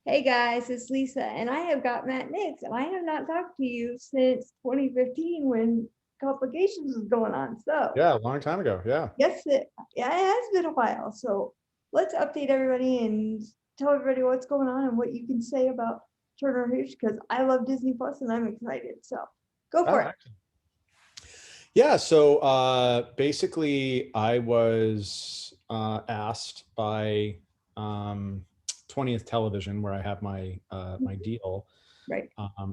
Hey guys, it's Lisa, and I have got Matt Nix, and I have not talked to you since 2015 when complications was going on. So, Yeah, a long time ago. Yeah. yeah, it has been a while. So let's update everybody and tell everybody what's going on and what you can say about Turner Hooch because I love Disney Plus and I'm excited. So go Oh, for it. excellent. Yeah. So basically, I was asked by um, 20th Television, where I have my deal. Right.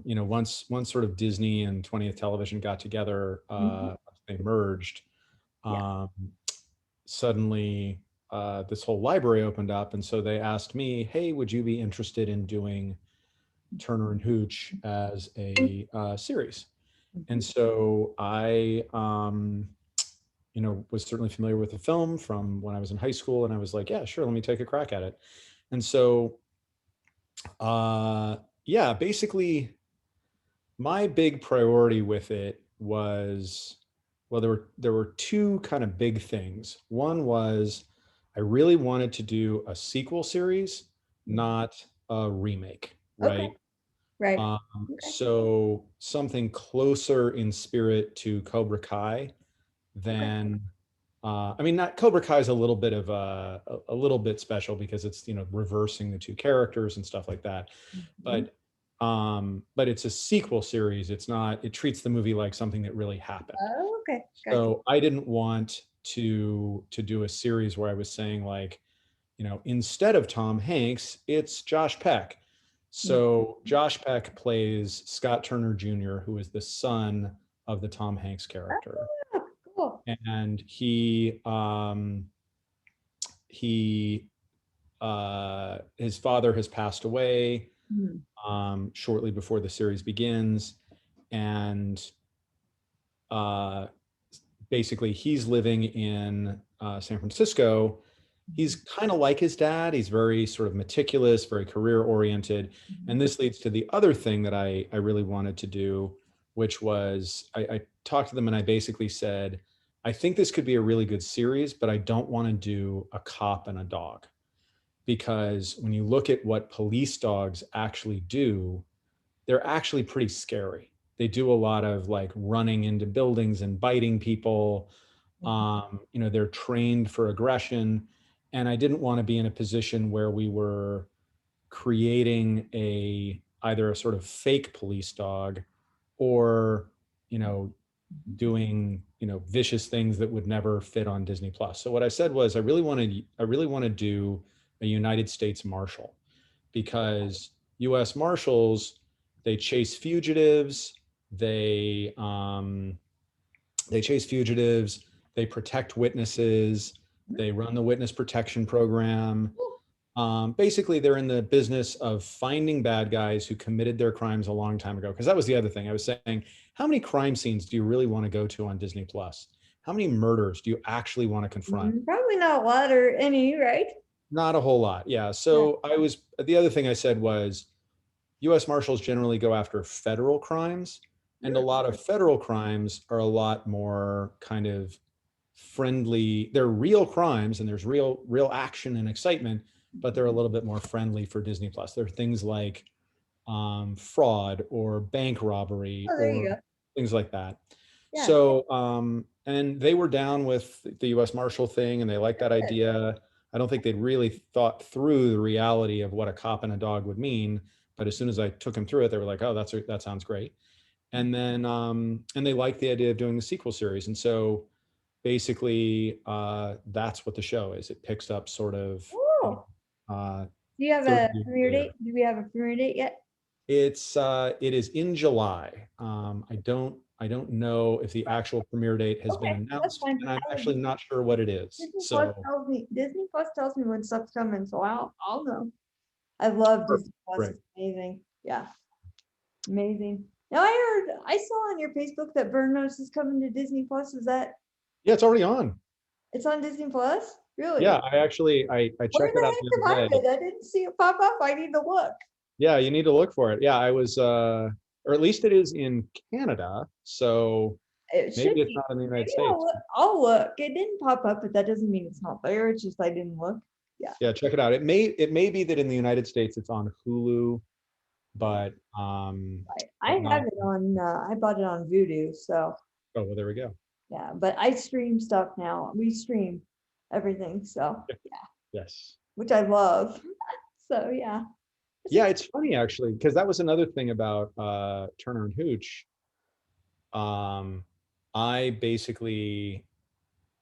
Once sort of Disney and 20th Television got together, Mhm. they merged. Yeah. Um, Suddenly, this whole library opened up, and so they asked me, "Hey, would you be interested in doing Turner and Hooch as a series?" And Mhm. so I, was certainly familiar with the film from when I was in high school, and I was like, yeah, sure, let me take a crack at it. And so, uh, yeah, basically, my big priority with it was, well, there were two kind of big things. One was I really wanted to do a sequel series, not a remake, Okay. right? Right. Okay. So something closer in spirit to Cobra Kai Okay. than, I mean, not Cobra Kai is a little bit of a little bit special because it's reversing the two characters and stuff like that, Mhm. but it's a sequel series. It's not. It treats the movie like something that really happened. Oh, okay. Gotcha. So I didn't want to do a series where I was saying like, instead of Tom Hanks, it's Josh Peck. Mhm. So Josh Peck plays Scott Turner Jr., who is the son of the Tom Hanks character, Oh, cool. and he his father has passed away Mhm. shortly before the series begins, and uh, basically he's living in San Francisco. He's kind of like his dad. He's very sort of meticulous, very career oriented. And Mhm. this leads to the other thing that I really wanted to do, which was I talked to them and I basically said, I think this could be a really good series, but I don't want to do a cop and a dog. Because when you look at what police dogs actually do, they're actually pretty scary. They do a lot of like running into buildings and biting people. They're trained for aggression. And I didn't want to be in a position where we were creating either a sort of fake police dog or, you know, doing, vicious things that would never fit on Disney Plus. So what I said was I really want to do a United States Marshal because US Marshals, they chase fugitives, they um, they chase fugitives, they protect witnesses, they run the witness protection program. Basically, they're in the business of finding bad guys who committed their crimes a long time ago. Because that was the other thing I was saying. How many crime scenes do you really want to go to on Disney Plus? How many murders do you actually want to confront? Probably not a lot or any, right? Not a whole lot. Yeah. Yeah. So the other thing I said was US Marshals generally go after federal crimes, and a lot of federal crimes are a lot more kind of friendly. They're real crimes and there's real action and excitement, but they're a little bit more friendly for Disney Plus. There are things like fraud or bank robbery Oh, there you or go. things like that. Yeah. So, and they were down with the US Marshal thing and they liked that Good. idea. I don't think they'd really thought through the reality of what a cop and a dog would mean. But as soon as I took them through it, they were like, oh, that sounds great. And they liked the idea of doing the sequel series. And so basically, that's what the show is. It picks up sort of, Oh, uh, do you have 30 a years premiere later. date? Do we have a premiere date yet? It is in July. I don't know if the actual premiere date has been Okay, that's announced, fine. and I'm actually not sure what it is. So Disney Plus tells me when stuff's coming, so I'll know. I love Disney Plus. right. It's amazing. Yeah, amazing. Now I saw on your Facebook that Burnos is coming to Disney Plus. Is that Yeah, it's already on. it's on Disney Plus? Yeah, Really? I Where checked it the out heck the am I other day. at? I didn't see it pop up. I need to look. Yeah, you need to look for it. Yeah, I was or at least it is in Canada. So It should maybe it's be. not in the United Maybe I'll States. look. I'll look. It didn't pop up, but that doesn't mean it's not there. It's just I didn't look. Yeah, Yeah, check it out. It may be that in the United States it's on Hulu, yeah. but I but have not. it on. I bought it on Vudu, so Oh, well, there we go. yeah. But I stream stuff now. We stream everything, so Yeah. Yes. which I love. So yeah, it's Yeah, ex- it's funny actually, because that was another thing about Turner and Hooch. Um, I basically,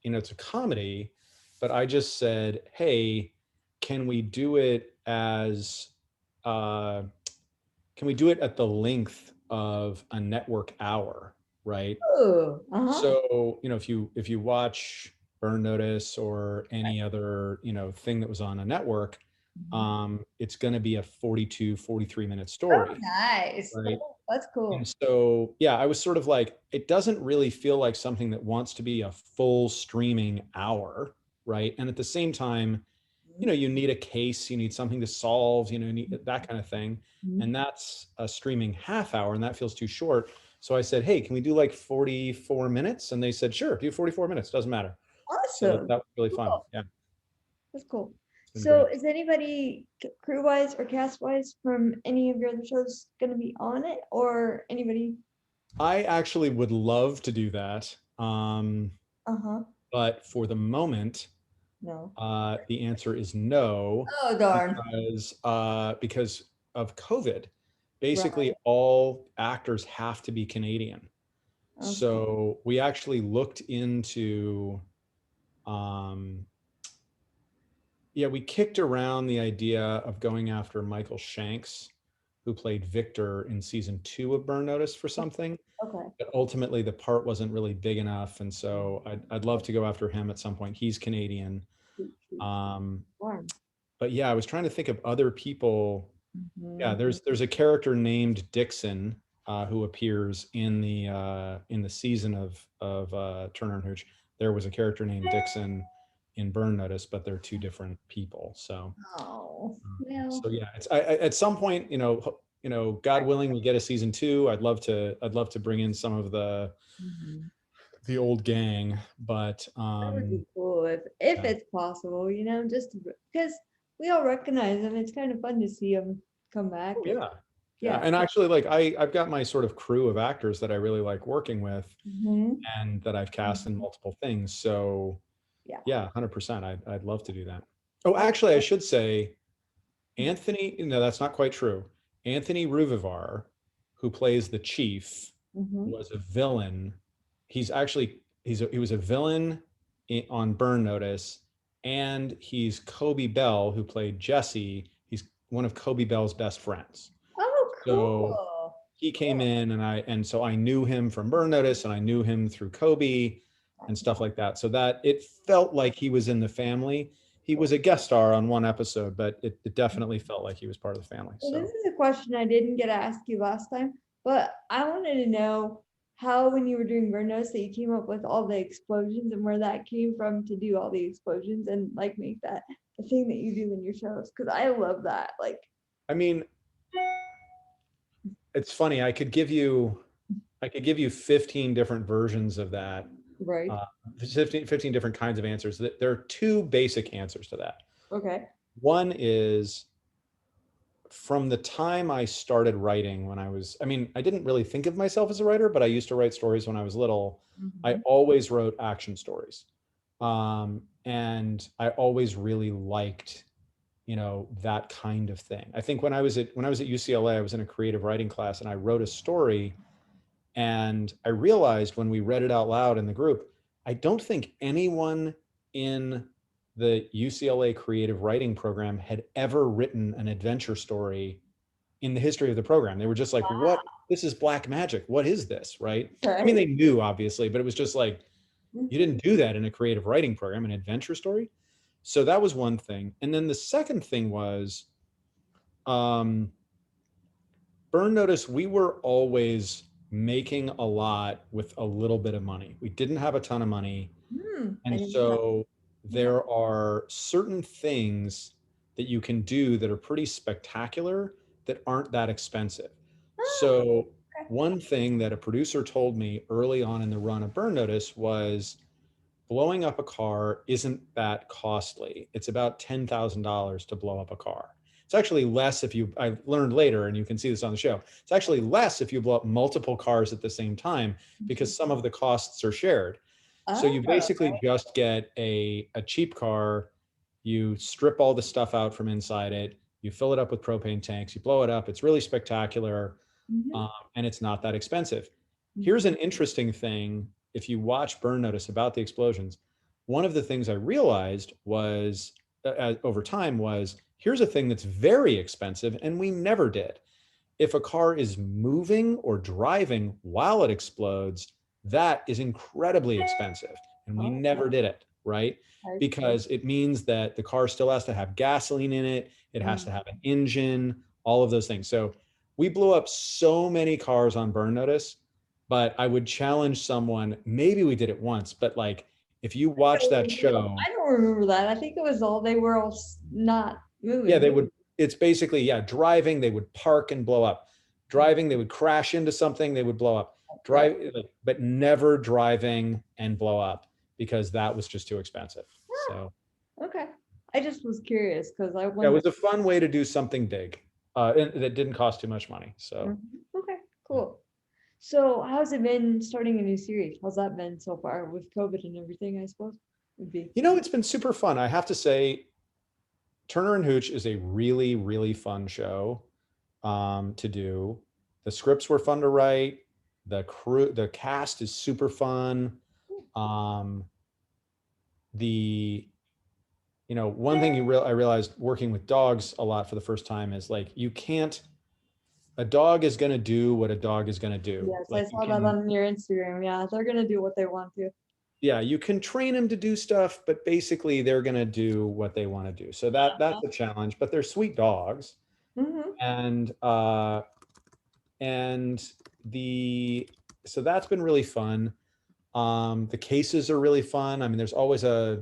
it's a comedy, but I just said, hey, can we do it as uh can we do it at the length of a network hour, right? oh, uh-huh. So, if you watch Burn Notice or Right. any other, thing that was on a network, Mhm. it's going to be a 42, 43-minute Oh, story, nice. right? That's And cool. so, yeah, I was sort of like, it doesn't really feel like something that wants to be a full streaming hour, right? And at the same time, you need a case, you need something to solve, you need that kind of thing. Mhm. And that's a streaming half hour, and that feels too short. So I said, hey, can we do like 44 minutes? And they said, sure, do 44 minutes, doesn't matter. So that Awesome. was really fun. Cool. Yeah, That's cool. it's been So great. is anybody crew-wise or cast-wise from any of your other shows gonna be on it or anybody? I actually would love to do that. Uh-huh. But for the moment, No. the answer is no, Oh, darn. because of COVID. Basically, Right. all actors have to be Canadian. Okay. So we actually looked into, um, yeah, we kicked around the idea of going after Michael Shanks, who played Victor in season 2 of Burn Notice for something. Okay. But ultimately, the part wasn't really big enough, and so I'd love to go after him at some point. He's Canadian. Shoot, shoot. Um, Darn. but yeah, I was trying to think of other people. Yeah, Mhm. there's a character named Dixon, who appears in the season of Turner and Hooch. There was a character named Dixon in Burn Notice, but they're two different people. So Oh, so well. yeah, at some point, God willing, we get a season 2. I'd love to bring in some of Mhm. the old gang, but That would be cool if yeah. it's possible, just because we all recognize them. It's kind of fun to see them come back Oh, and yeah. Yeah. yeah. And actually, like, I've got my sort of crew of actors that I really like working with Mhm. and that I've cast in multiple things. So Yeah. yeah, 100%. I'd love to do that. Oh, actually, I should say Anthony, no, that's not quite true. Anthony Ruvivar, who plays the chief, Mhm. was a villain. He was a villain on Burn Notice, and he's Kobe Bell, who played Jesse. He's one of Kobe Bell's best friends. Oh, So cool. he came Cool. in, and so I knew him from Burn Notice, and I knew him through Kobe and Nice. stuff like that. So that it felt like he was in the family. He was Cool. a guest star on one episode, but it definitely felt like he was part of the family. So this So is a question I didn't get to ask you last time, but I wanted to know how, when you were doing Vernos, that you came up with all the explosions and where that came from to do all the explosions and like make that the thing that you do in your shows. Because I love that. Like, I mean, it's funny. I could give you 15 different versions of that. right. Uh, 15 different kinds of answers. There are two basic answers to that. Okay. One is, from the time I started writing I mean, I didn't really think of myself as a writer, but I used to write stories when I was little. I Mhm. always wrote action stories. And I always really liked, that kind of thing. I think when I was at UCLA, I was in a creative writing class and I wrote a story, and I realized when we read it out loud in the group, I don't think anyone in the UCLA creative writing program had ever written an adventure story in the history of the program. They were just like, what? This is black magic. What is this? Right. I mean, Right. they knew obviously, but it was just like, you Mhm. didn't do that in a creative writing program, an adventure story. So that was one thing. And then the second thing was, um, Burn Notice, we were always making a lot with a little bit of money. We didn't have a ton of money. I And didn't know that. so Okay. there are certain things that you can do that are pretty spectacular that aren't that expensive. Ah, So okay. one thing that a producer told me early on in the run of Burn Notice was, blowing up a car isn't that costly. It's about $10,000 to blow up a car. It's actually less if you, I learned later, and you can see this on the show, it's actually less if you blow up multiple cars at the same time because some of the costs are shared. So Oh, you basically just get a cheap car, you strip all the stuff out from inside it, you fill it up with propane tanks, you blow it up. It's really spectacular, mhm, and it's not that expensive. Here's mhm. an interesting thing. If you watch Burn Notice about the explosions, one of the things I realized was over time was here's a thing that's very expensive and we never did. If a car is moving or driving while it explodes, that is incredibly expensive. And we Oh, never did it, right? I see. Because it means that the car still has to have gasoline in it, it has to have an engine, all of those things. So we blew up so many cars on Burn Notice, but I would challenge someone, maybe we did it once, but like if you watch that show, I don't remember that. I think it was all they were all not yeah, moving. they would, it's basically, yeah, driving, they would park and blow up. Driving, they would crash into something, they would blow up. Right. Drive, but never driving and blow up because that was just too expensive. So Okay. I just was curious because I yeah, it wonder. was a fun way to do something big, and that didn't cost too much money. So Mhm. Okay, cool. So how's it been starting a new series? How's that been so far with COVID and everything, I suppose would be. it's been super fun. I have to say, Turner and Hooch is a really, really fun show to do. The scripts were fun to write. The cast is super fun. Um, the one thing I realized working with dogs a lot for the first time is like you can't, a dog is going to do what a dog is going to do. Yes, I Like you saw that can, on your Instagram. Yeah, they're gonna do what they want to. yeah, you can train them to do stuff, but basically they're going to do what they want to do. So that's a challenge, but they're sweet dogs. Mm-hmm. And and the so that's been really fun. The cases are really fun. I mean, there's always I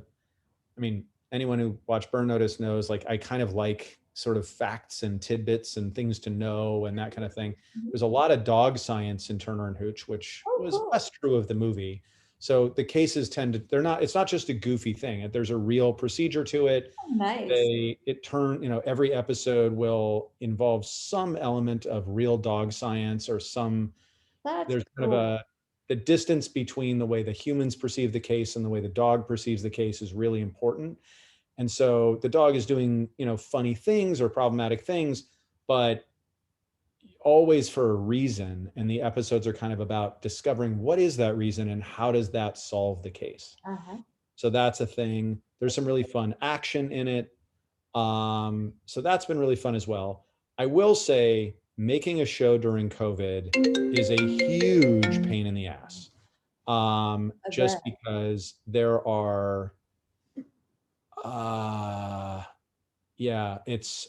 mean, anyone who watched Burn Notice knows like I kind of like sort of facts and tidbits and things to know and that kind of thing. There's a lot of dog science in Turner and Hooch, which Oh, was cool. less true of the movie. So the cases tend to, they're not, it's not just a goofy thing. There's a real procedure to it. Oh, nice. Every episode will involve some element of real dog science or That's there's kind of cool. the distance between the way the humans perceive the case and the way the dog perceives the case is really important. And so the dog is doing, funny things or problematic things, but always for a reason. And the episodes are kind of about discovering what is that reason and how does that solve the case. Uh-huh. So that's a thing. There's some really fun action in it. So that's been really fun as well. I will say making a show during COVID is a huge pain in the ass. I Just bet. because there are, uh, yeah, it's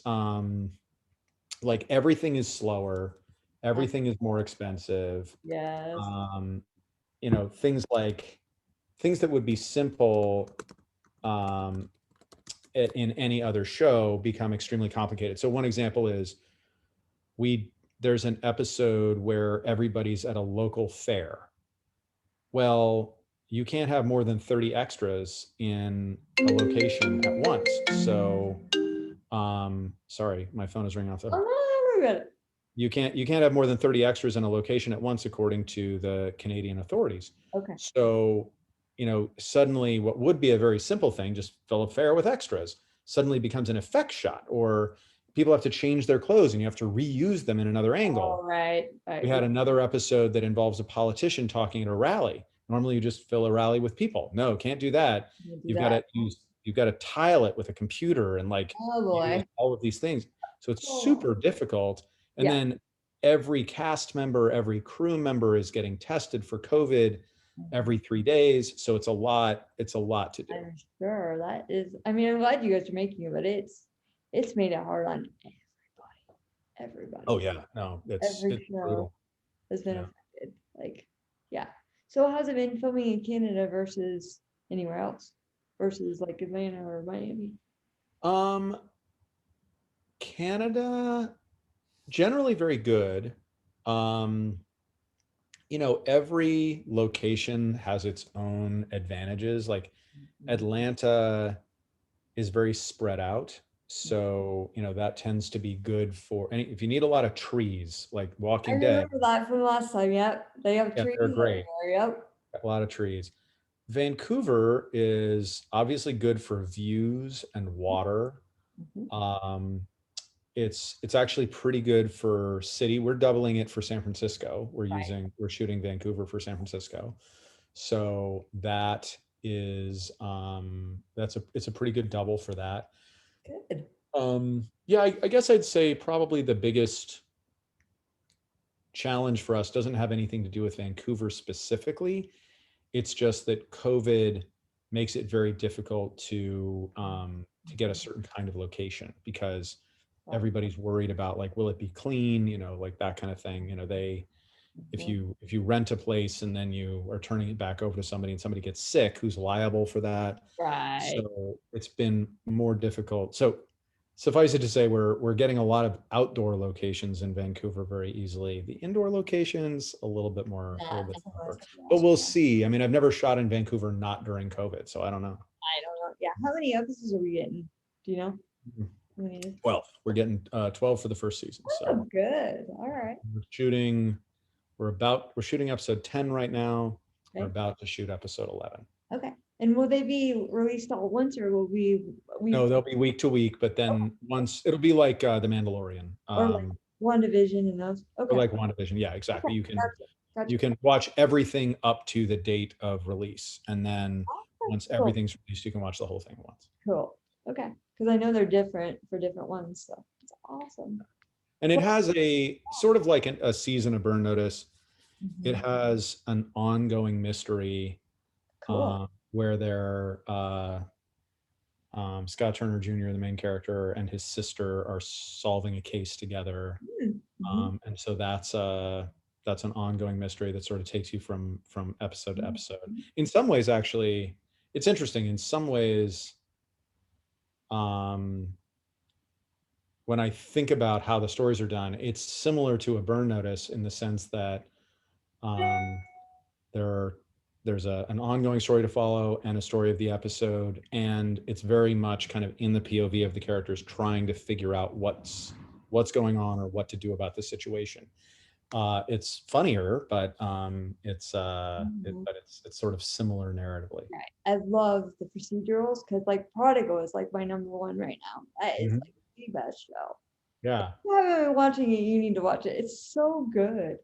like everything is slower, Uh, everything is more expensive. yes. Um, things like things that would be simple um, in any other show become extremely complicated. So one example is we there's an episode where everybody's at a local fair. Well, you can't have more than 30 extras in a location at once. So, sorry, my phone is ringing off the Oh, hook. no, we're good. You can't have more than 30 extras in a location at once, according to the Canadian authorities. Okay. So, suddenly what would be a very simple thing, just fill a fair with extras, suddenly becomes an effect shot, or people have to change their clothes and you have to reuse them in another All angle. right. We had another episode that involves a politician talking at a rally. Normally you just fill a rally with people. No, can't do that. We'll do You've got that. to you've got to tile it with a computer and like Oh use boy. all of these things. So it's Oh. super difficult. And Yeah. then every cast member, every crew member is getting tested for COVID every 3 days. So it's a lot to do. I'm sure that is. I mean, I'm glad you guys are making it, but it's made it hard on everybody. Oh yeah, no, it's Every show brutal. has been Yeah. affected. Like, yeah. So how's it been filming in Canada versus anywhere else? Versus like Atlanta or Miami? Um, Canada generally very good. Um, Every location has its own advantages. Like Mhm. Atlanta is very spread out. So, that tends to be good for any, if you need a lot of trees, like I Walking Dead, remember that from last time. Yep. They have yeah, trees they're great. everywhere. Yep. A lot of trees. Vancouver is obviously good for views and water. Mhm. Um, it's actually pretty good for city. We're doubling it for San Francisco. Right. We're shooting Vancouver for San Francisco. So that is it's a pretty good double for that. Good. Yeah, I guess I'd say probably the biggest challenge for us doesn't have anything to do with Vancouver specifically. It's just that COVID makes it very difficult to get a Mhm. certain kind of location because Right. everybody's worried about, like, will it be clean, like that kind of thing. If Mhm. you rent a place and then you are turning it back over to somebody and somebody gets sick, who's liable for that? Right. So it's been more difficult. So suffice it to say, we're getting a lot of outdoor locations in Vancouver very easily. The indoor locations a little bit That's the tougher. most But we'll stressful. see. I mean, I've never shot in Vancouver not during COVID, so I don't know. I don't know. Yeah. How many episodes are we getting? Do you know? Mhm. How many is- 12. We're getting 12 for the first season. Oh, So good. All right. we're shooting. We're shooting episode 10 right now. We're Okay. about to shoot episode 11. Okay. And will they be released all at once or will we No, they'll be week to week, but okay. then once it'll be like The Mandalorian, Or like one division and those? or Okay. like WandaVision. Yeah, exactly. Okay. Gotcha. You Gotcha. can watch everything up to the date of release, and then Okay. once Cool. everything's released, you can watch the whole thing at once. Cool. Okay. Because I know they're different for different ones. So it's awesome. And it Well, has a sort of like a season of Burn Notice. It mhm. has an ongoing mystery Cool. where Scott Turner Jr., the main character, and his sister are solving a case together. Mm-hmm. And so that's an ongoing mystery that sort of takes you from episode to episode. In some ways, actually, it's interesting. In some ways, um, when I think about how the stories are done, it's similar to a Burn Notice in the sense that um, there are there's an ongoing story to follow and a story of the episode, and it's very much kind of in the POV of the characters trying to figure out what's going on or what to do about the situation. It's funnier, but Mhm. it's sort of similar narratively. Right. I love the procedurals because like Prodigal is like my number one right now. That is Mhm. like the best show. Yeah. If you haven't been watching it, you need to watch it. It's so good.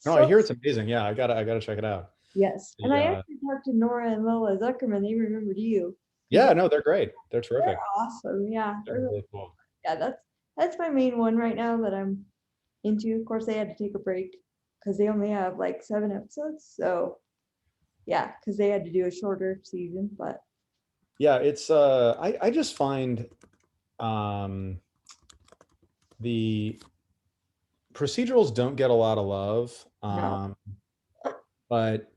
No, I So hear it's amazing. Yeah, I gotta check it out. yes. And The I actually talked to Nora and Lola Zuckerman. They remembered you. 'Cause Yeah, no, they're great. They're they're terrific. awesome. Yeah. They're really cool. Yeah, that's my main one right now that I'm into. Of course, they had to take a break because they only have like 7 episodes. So yeah, because they had to do a shorter season. But Yeah, it's I just find um the procedurals don't get a lot of love. no, But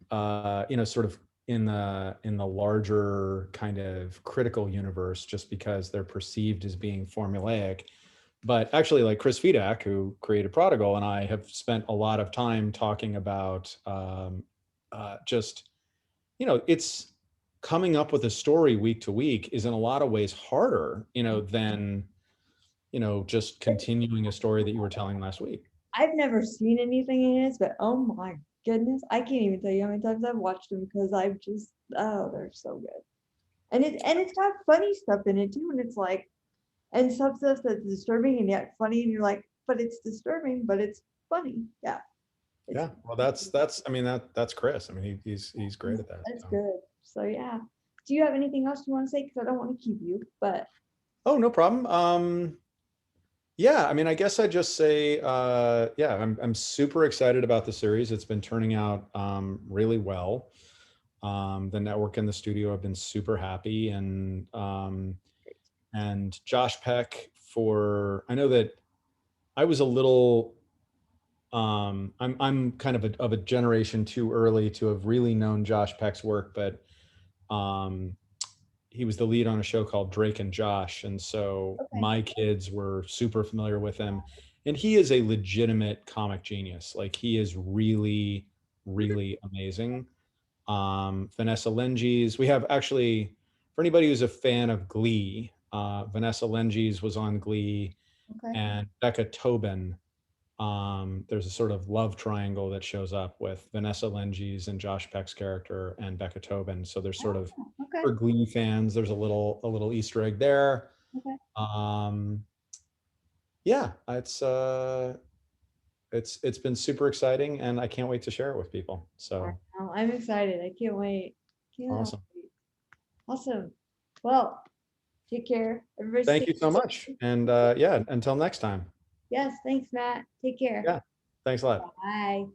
sort of in the larger kind of critical universe, just because they're perceived as being formulaic. But actually, like Chris Fedak, who created Prodigal, and I have spent a lot of time talking about just it's coming up with a story week to week is in a lot of ways harder, than just continuing a story that you were telling last week. I've never seen anything in it. But oh my goodness, I can't even tell you how many times I've watched them because I've just they're so good. And it's got funny stuff in it too. And it's like and some stuff that's disturbing and yet funny. And you're like, but it's disturbing, but it's funny. Yeah, it's Yeah, well, that's I mean that's Chris. I mean he's great at that. that's So. good. So yeah. Do you have anything else you want to say? Because I don't want to keep you, but Oh, no problem. Yeah, I mean, I guess I just say, yeah, I'm super excited about the series. It's been turning out really well. The network and the studio have been super happy, and Josh Peck I know that I was a little. I'm kind of a generation too early to have really known Josh Peck's work, but um, he was the lead on a show called Drake and Josh. And so okay. my kids were super familiar with him. And he is a legitimate comic genius. Like he is really really amazing. Vanessa Lenges. We have actually, for anybody who's a fan of Glee, Vanessa Lenges was on Glee, Okay. and Becca Tobin. There's a sort of love triangle that shows up with Vanessa Lenges and Josh Peck's character and Becca Tobin. So there's sort of, Oh, okay. for Glee fans, there's a little Easter egg there. Okay. Um, yeah, it's been super exciting, and I can't wait to share it with people. So I'm excited. I can't wait. Can't awesome. wait. Awesome. Well, take care. Everybody Thank stay you so much. And yeah, until next time. Yes, thanks, Matt. Take care. Yeah, thanks a lot. Bye.